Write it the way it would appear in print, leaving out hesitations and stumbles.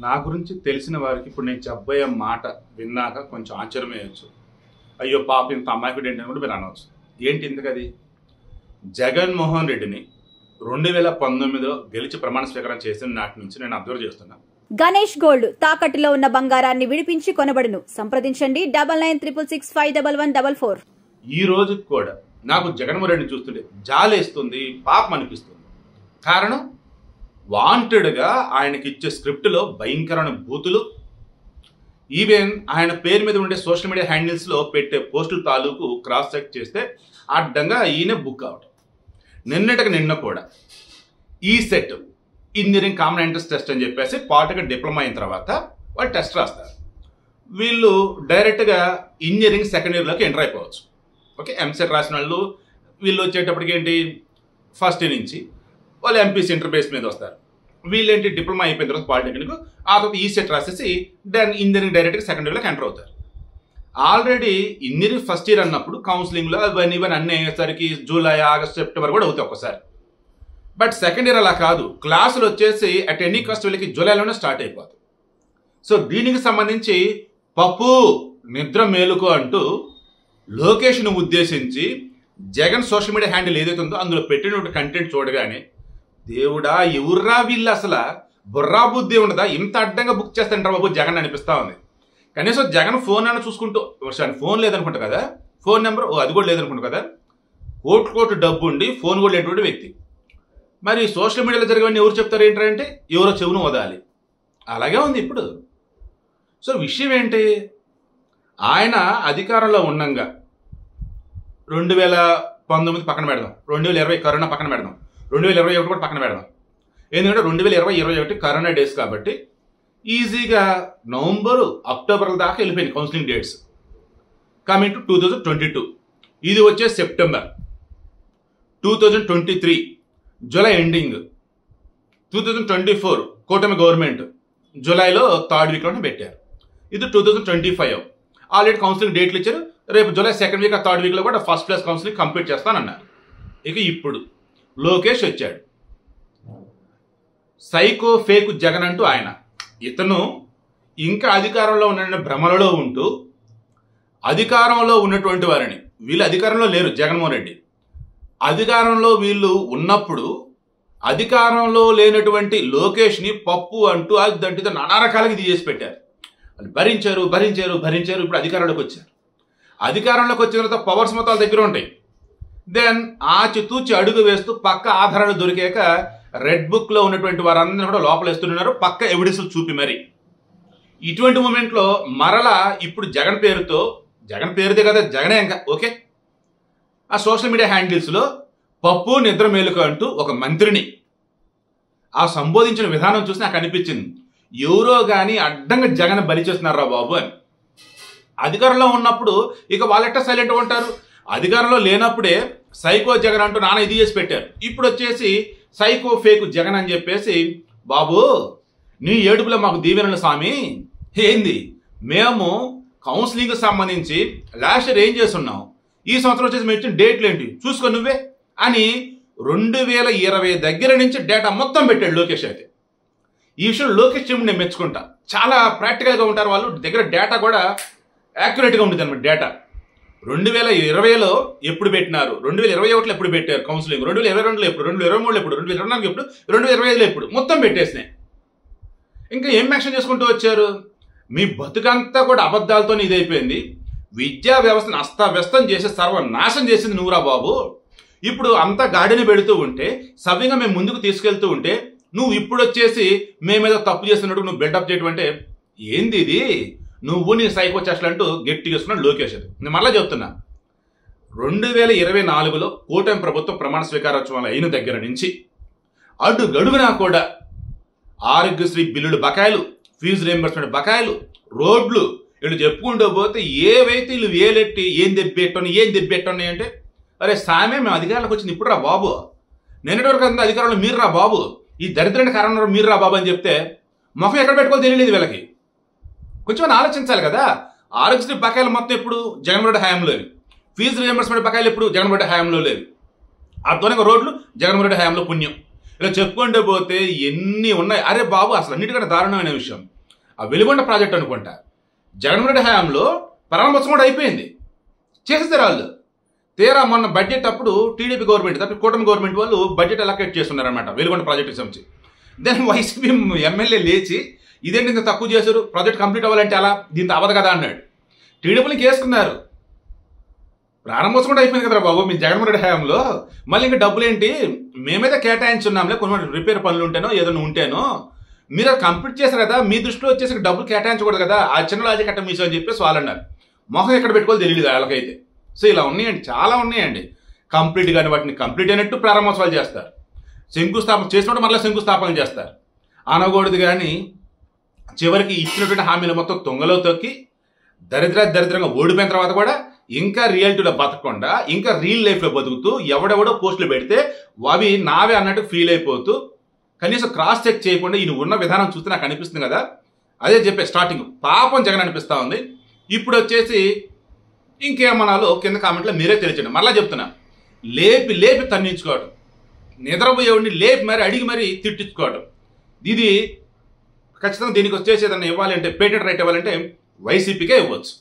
నా గురించి తెలిసిన వారికి ఇప్పుడు నేను చెప్పబోయే మాట విన్నాక కొంచెం ఆశ్చర్యమేయచ్చు. అయ్యో పాప ఇంత అమాయకుడు ఏంటి అని కూడా మీరు అనవచ్చు. ఏంటి ఇంతకది? జగన్మోహన్ రెడ్డిని 2019లో గెలిచి ప్రమాణ స్వీకారం చేసిన నాటి నుంచి నేను అబ్జర్వ్ చేస్తున్నా. గణేష్ గోల్డ్ తాకట్టులో ఉన్న బంగారాన్ని విడిపించి కొనబడును. సంప్రదించండి 9966511144. ఈ రోజు కూడా నాకు జగన్మోహన్ రెడ్డిని చూస్తుంటే జాలేస్తుంది, పాపం అనిపిస్తుంది. కారణం, వాంటెడ్గా ఆయనకి ఇచ్చే స్క్రిప్ట్లో భయంకరమైన బూతులు, ఈవెన్ ఆయన పేరు మీద ఉండే సోషల్ మీడియా హ్యాండిల్స్లో పెట్టే పోస్టుల తాలూకు క్రాస్ చెక్ చేస్తే అడ్డంగా ఈయన బుక్ అవడం. నిన్న కూడా ఈ set engineering common entrance test అని చెప్పేసి పాలిటెక్నిక్ డిప్లొమా అయిన తర్వాత వాళ్ళు టెస్ట్ రాస్తారు. వీళ్ళు డైరెక్ట్గా ఇంజనీరింగ్ సెకండ్ ఇయర్లోకి ఎంటర్ అయిపోవచ్చు. ఓకే, ఎంసెట్ రాసిన వాళ్ళు వీళ్ళు వచ్చేటప్పటికి ఏంటి, ఫస్ట్ ఇయర్ నుంచి వాళ్ళు ఎంపీసీ ఇంటర్బేస్ మీద వస్తారు. వీళ్ళేంటి డిప్లొమా అయిపోయిన తర్వాత పాలిటెక్నిక్, ఆ తర్వాత ఈ సెట్ రాసేసి దెన్ ఇంజనీరింగ్ డైరెక్ట్గా సెకండ్ ఇయర్లోకి ఎంటర్ అవుతారు. ఆల్రెడీ ఇంజనీరింగ్ ఫస్ట్ ఇయర్ అన్నప్పుడు కౌన్సిలింగ్లో ఇవన్నీ అన్నీ అయ్యేసరికి జూలై, ఆగస్ట్, సెప్టెంబర్ కూడా అవుతాయి ఒక్కసారి. బట్ సెకండ్ ఇయర్ అలా కాదు, క్లాసులు వచ్చేసి అట్ ఎనీ కాస్ట్ వీళ్ళకి జూలైలోనే స్టార్ట్ అయిపోతుంది. సో దీనికి సంబంధించి పప్పు నిద్ర మేలుకో అంటూ లోకేష్ను ఉద్దేశించి జగన్ సోషల్ మీడియా హ్యాండిల్ ఏదైతే ఉందో అందులో పెట్టినటువంటి కంటెంట్ చూడగానే దేవుడా ఎవర్రా వీళ్ళు, అసలు బుర్రా బుద్ధి ఉండదా, ఇంత అడ్డంగా బుక్ చేస్తాంటారు బాబు జగన్ అనిపిస్తా ఉంది. కనీసం జగన్ ఫోన్ అన్న చూసుకుంటూ, ఫోన్ లేదనుకుంటా కదా, ఫోన్ నెంబర్ అది కూడా లేదనుకుంటా కదా, కోట్లు డబ్బు ఉండి ఫోన్ కూడా లేనటువంటి వ్యక్తి. మరి సోషల్ మీడియాలో జరిగేవన్నీ ఎవరు చెప్తారు ఏంటంటే ఎవరో చెవును వదాలి, అలాగే ఉంది ఇప్పుడు. సో విషయం ఏంటి, ఆయన అధికారంలో ఉండంగా 2019 పక్కన పెడదాం, 2020 కరోనా పక్కన పెడదాం, 2021 కూడా పక్కన పెడదాం. ఎందుకంటే 2020-21 కరోనా డేస్ కాబట్టి ఈజీగా నవంబరు, అక్టోబర్ దాకా వెళ్ళిపోయింది కౌన్సిలింగ్ డేట్స్. కమింగ్ టు 2022, ఇది వచ్చే సెప్టెంబర్. 2023 జూలై ఎండింగ్, 2024 కూటమి గవర్నమెంట్ జూలైలో థర్డ్ వీక్లోనే పెట్టారు. ఇది 2025 ఆల్రెడీ కౌన్సిలింగ్ డేట్లు ఇచ్చారు. రేపు జూలై సెకండ్ వీక్, థర్డ్ వీక్లో కూడా ఫస్ట్ క్లాస్ కౌన్సిలింగ్ కంప్లీట్ చేస్తానన్నారు. ఇక ఇప్పుడు లోకేష్ వచ్చాడు, సైకో ఫేక్ జగన్ అంటూ ఆయన. ఇతను ఇంకా అధికారంలో ఉన్న భ్రమలలో ఉంటూ అధికారంలో ఉన్నటువంటి వారిని, వీళ్ళు అధికారంలో లేరు, జగన్మోహన్ రెడ్డి అధికారంలో వీళ్ళు ఉన్నప్పుడు అధికారంలో లేనటువంటి లోకేష్ని పప్పు అంటూ అదంటే నానా రకాలుగా ఇది చేసి పెట్టారు. వాళ్ళు భరించారు. ఇప్పుడు అధికారంలోకి వచ్చారు. అధికారంలోకి వచ్చిన తర్వాత పవర్స్ మొత్తాల దగ్గర ఉంటాయి. దెన్ ఆచితూచి అడుగు వేస్తూ పక్క ఆధారాలు దొరికాక రెడ్ బుక్లో ఉన్నటువంటి వారందరూ కూడా లోపలేస్తున్నారు, పక్క ఎవిడెన్స్లు చూపి. మరి ఇటువంటి మూమెంట్లో మరలా ఇప్పుడు జగన్ పేరుతో, జగన్ పేరుదే కదా జగనే ఇంకా ఓకే, ఆ సోషల్ మీడియా హ్యాండిల్స్లో పప్పు నిద్ర మేలుక అంటూ ఒక మంత్రిని ఆ సంబోధించిన విధానం చూసి నాకు అనిపించింది, ఎవరో కానీ అడ్డంగా జగన్ బలి చేస్తున్నారా బాబు అని. అధికారంలో ఉన్నప్పుడు ఇక వాళ్ళెట్ట సైలెంట్గా ఉంటారు, అధికారంలో లేనప్పుడే సైకో జగన్ అంటూ నాన్న ఇది చేసి పెట్టారు. ఇప్పుడు వచ్చేసి సైకో ఫేక్ జగన్ అని చెప్పేసి, బాబు నీ ఏడుపులో మాకు దీవెనలు స్వామి. ఏంది, మేము కౌన్సిలింగ్ సంబంధించి లాస్ట్ ఇయర్ ఏం చేస్తున్నాం, ఈ సంవత్సరం వచ్చేసి మేము ఇచ్చిన డేట్లు ఏంటి చూసుకో నువ్వే అని 2020 దగ్గర నుంచి డేటా మొత్తం పెట్టాడు లోకేష్. అయితే ఈ విషయంలో లోకేష్ టీం నేను మెచ్చుకుంటా, చాలా ప్రాక్టికల్గా ఉంటారు వాళ్ళు, దగ్గర డేటా కూడా యాక్యురేట్గా ఉంటుంది అనమాట. డేటా 2020లో ఎప్పుడు పెట్టినారు, 2021లో ఎప్పుడు పెట్టారు కౌన్సిలింగ్, 2022లో ఎప్పుడు, 2023లో ఎప్పుడు, 2024 ఎప్పుడు, 2025లో ఎప్పుడు, మొత్తం పెట్టేసినాయి. ఇంకా ఏం యాక్షన్ చేసుకుంటూ వచ్చారు, మీ బతుకంతా కూడా అబద్ధాలతో ఇదైపోయింది, విద్యా వ్యవస్థను అస్తవ్యస్తం చేసి సర్వనాశం చేసింది నువ్వురా బాబు. ఇప్పుడు అంతా గాడిని పెడుతూ ఉంటే, సవ్యంగా మేము ముందుకు తీసుకెళ్తూ ఉంటే నువ్వు ఇప్పుడు వచ్చేసి మేమేదో తప్పు చేస్తున్నట్టు నువ్వు బిల్డప్ చేయడం అంటే ఏంది ఇది, నువ్వు నీ సైకో చేష్టలు అంటూ గట్టిగా వేసుకున్నాడు లోకేష్. నేను మళ్ళీ చెప్తున్నా, 2024లో కూటమి ప్రభుత్వం ప్రమాణ స్వీకారోత్సవాలు అయిన దగ్గర నుంచి అడుగడుగునా కూడా ఆరోగ్యశ్రీ బిల్లులు బకాయిలు, ఫీజు రీయింబర్స్మెంట్ బకాయిలు, రోడ్లు వీళ్ళు చెప్పుకుంటూ పోతే ఏవైతే వీళ్ళు వేలెట్టి ఏం దెబ్బెట్టున్నాయి అంటే, అరే సామే మేము అధికారంలోకి వచ్చింది ఇప్పుడు రా బాబు, నిన్నటి వరకు అంతా అధికారంలో మీరు రా బాబు, ఈ దరిద్రానికి కారణం మీరు రా బాబు అని చెప్తే ముఖం ఎక్కడ పెట్టుకోవాలి తెలియలేదు వీళ్ళకి. కొంచెం ఆలోచించాలి కదా. ఆరోగ్యశ్రీ బకాయిలు మొత్తం ఎప్పుడు జగన్మోహన్ రెడ్డి హయాంలో లేవు, ఫీజు రీయింబర్స్మెంట్ బకాయిలు ఎప్పుడు జగన్మోహన్ రెడ్డి హయాంలో లేవు, అధ్వానంగా రోడ్లు జగన్మోహన్ రెడ్డి హయాంలో పుణ్యం. ఇలా చెప్పుకుంటూ పోతే ఎన్ని ఉన్నాయి. అరే బాబు, అసలు అన్నిటికంటే దారుణమైన విషయం ఆ వెలుగొండ ప్రాజెక్ట్ అనుకుంటా. జగన్మోహన్ రెడ్డి హయాంలో ప్రారంభోత్సవం కూడా అయిపోయింది, చేసేస్తారు వాళ్ళు. తీరా మొన్న బడ్జెట్ అప్పుడు టీడీపీ గవర్నమెంట్ తప్ప కూటమి గవర్నమెంట్ వాళ్ళు బడ్జెట్ అలొకేట్ చేస్తున్నారన్నమాట వెలుగొండ ప్రాజెక్టుకి సంబంధించి. దెన్ వైసీపీ ఎమ్మెల్యే లేచి ఇదేంటి ఇంత తక్కువ చేశారు, ప్రాజెక్ట్ కంప్లీట్ అవ్వాలంటే అలా, దీంతో అవ్వదు కదా అన్నాడు. టీడీపీని కేసుకున్నారు. ప్రారంభోత్సవం కూడా అయిపోయింది కదా బాబు మీ జగన్మోహన్ రెడ్డి హయాంలో. మళ్ళీ ఇంకా డబ్బులు ఏంటి, మేమైతే కేటాయించున్నాంలే, కొన్ని రిపేర్ పనులు ఉంటేనో ఏదైనా ఉంటేనో, మీరు అది కంప్లీట్ చేశారు కదా, మీ దృష్టిలో వచ్చేసి డబ్బులు కేటాయించకూడదు కదా, ఆ చిన్న లాజిక్ కట్ట మీసో అని చెప్పేసి వాళ్ళు అన్నారు. మొహం ఎక్కడ పెట్టుకోవాలి తెలియదు వాళ్ళకైతే. సో ఇలా ఉన్నాయండి, చాలా ఉన్నాయండి. కంప్లీట్ కానీ వాటిని కంప్లీట్ అయినట్టు ప్రారంభోత్సవాలు చేస్తారు, శంకుస్థాపన చేసినట్టు మళ్ళీ శంకుస్థాపన చేస్తారు. అనకూడదు కానీ చివరికి ఇచ్చినటువంటి హామీలు మొత్తం తొంగలో తొక్కి దరిద్రంగా ఓడిపోయిన తర్వాత కూడా ఇంకా రియాలిటీలో బతకకుండా ఇంకా రియల్ లైఫ్లో బతుకుతూ ఎవడెవడో పోస్టులు పెడితే అవి నావే అన్నట్టు ఫీల్ అయిపోతూ కనీసం క్రాస్ చెక్ చేయకుండా ఈయన ఉన్న విధానం చూస్తే నాకు అనిపిస్తుంది కదా. అదే చెప్పే స్టార్టింగ్ పాపం జగన్ అనిపిస్తూ ఉంది. ఇప్పుడు వచ్చేసి ఇంకేమనాలో కింద కామెంట్లో మీరే తెలియచండి. మళ్ళీ చెప్తున్నా, లేపి లేపి తన్నించుకోవడం, నిద్రపోయేవాడిని లేపి మరి అడిగి మరి తిట్టించుకోవడం, ఇది ఖచ్చితంగా దీనికి వచ్చేసి ఏదన్నా ఇవ్వాలి అంటే పేటెంట్ రైట్ ఇవ్వాలంటే వైసీపీకే ఇవ్వచ్చు.